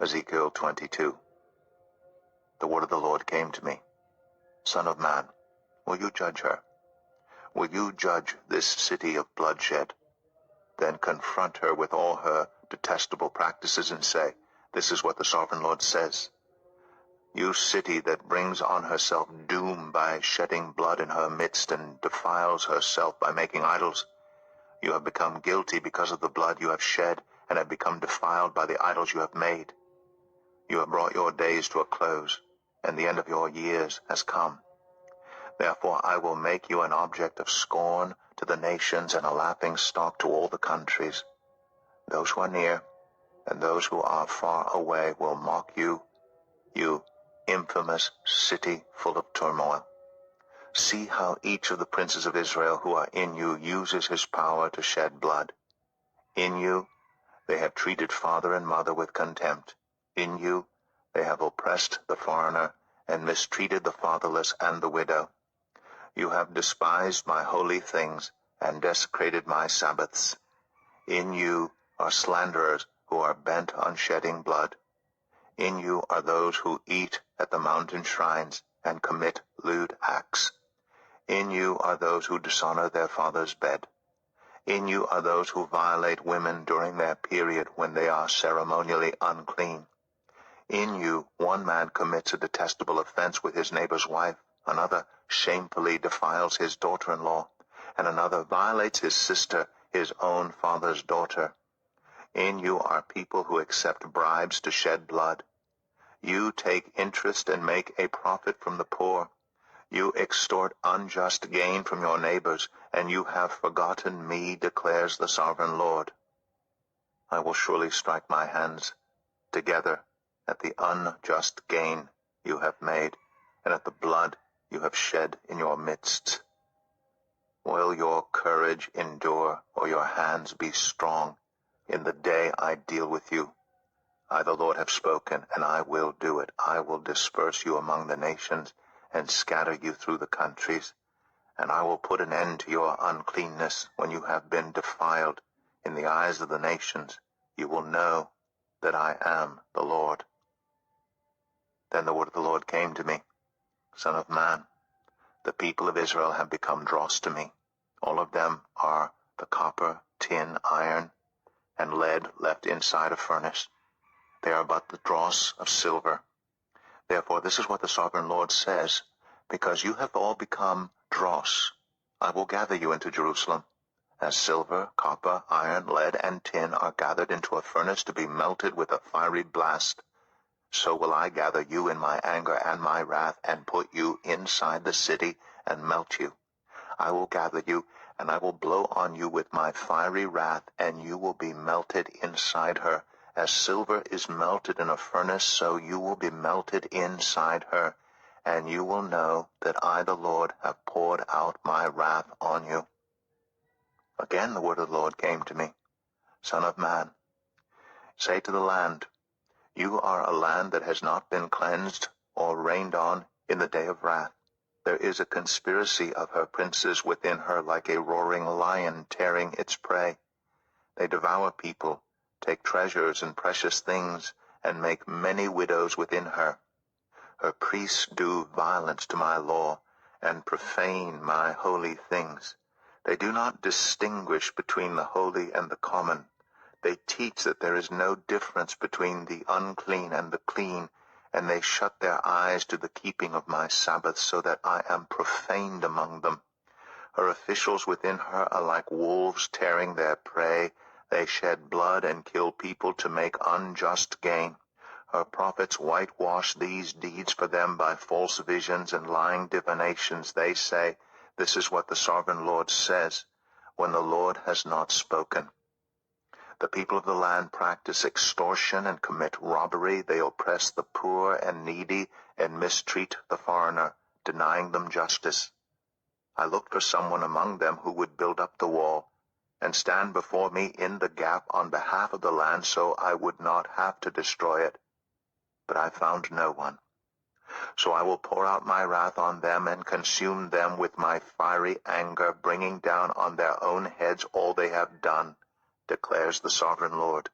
Ezekiel 22. The word of the Lord came to me. Son of man, will you judge her? Will you judge this city of bloodshed? Then confront her with all her detestable practices and say, this is what the sovereign Lord says. You city that brings on herself doom by shedding blood in her midst and defiles herself by making idols, you have become guilty because of the blood you have shed and have become defiled by the idols you have made. You have brought your days to a close, and the end of your years has come. Therefore I will make you an object of scorn to the nations and a laughing stock to all the countries. Those who are near and those who are far away will mock you, you infamous city full of turmoil. See how each of the princes of Israel who are in you uses his power to shed blood. In you they have treated father and mother with contempt. In you they have oppressed the foreigner and mistreated the fatherless and the widow. You have despised my holy things and desecrated my Sabbaths. In you are slanderers who are bent on shedding blood. In you are those who eat at the mountain shrines and commit lewd acts. In you are those who dishonor their father's bed. In you are those who violate women during their period when they are ceremonially unclean. In you one man commits a detestable offense with his neighbor's wife, another shamefully defiles his daughter-in-law, and another violates his sister, his own father's daughter. In you are people who accept bribes to shed blood. You take interest and make a profit from the poor. You extort unjust gain from your neighbors, and you have forgotten me, declares the sovereign Lord. I will surely strike my hands together at the unjust gain you have made, and at the blood you have shed in your midst. Will your courage endure, or your hands be strong, in the day I deal with you? I, the Lord, have spoken, and I will do it. I will disperse you among the nations, and scatter you through the countries, and I will put an end to your uncleanness. When you have been defiled in the eyes of the nations, you will know that I am the Lord. Then the word of the Lord came to me. Son of man, the people of Israel have become dross to me. All of them are the copper, tin, iron, and lead left inside a furnace. They are but the dross of silver. Therefore this is what the sovereign Lord says, because you have all become dross, I will gather you into Jerusalem, as silver, copper, iron, lead, and tin are gathered into a furnace to be melted with a fiery blast. So will I gather you in my anger and my wrath, and put you inside the city and melt you. I will gather you, and I will blow on you with my fiery wrath, and you will be melted inside her. As silver is melted in a furnace, so you will be melted inside her, and you will know that I, the Lord, have poured out my wrath on you. Again the word of the Lord came to me. Son of man, say to the land, you are a land that has not been cleansed or rained on in the day of wrath. There is a conspiracy of her princes within her, like a roaring lion tearing its prey. They devour people, take treasures and precious things, and make many widows within her. Her priests do violence to my law, and profane my holy things. They do not distinguish between the holy and the common. They teach that there is no difference between the unclean and the clean, and they shut their eyes to the keeping of my Sabbaths, so that I am profaned among them. Her officials within her are like wolves tearing their prey. They shed blood and kill people to make unjust gain. Her prophets whitewash these deeds for them by false visions and lying divinations. They say, this is what the sovereign Lord says, when the Lord has not spoken. The people of the land practice extortion and commit robbery. They oppress the poor and needy and mistreat the foreigner, denying them justice. I looked for someone among them who would build up the wall and stand before me in the gap on behalf of the land, so I would not have to destroy it. But I found no one. So I will pour out my wrath on them and consume them with my fiery anger, bringing down on their own heads all they have done, declares the sovereign Lord.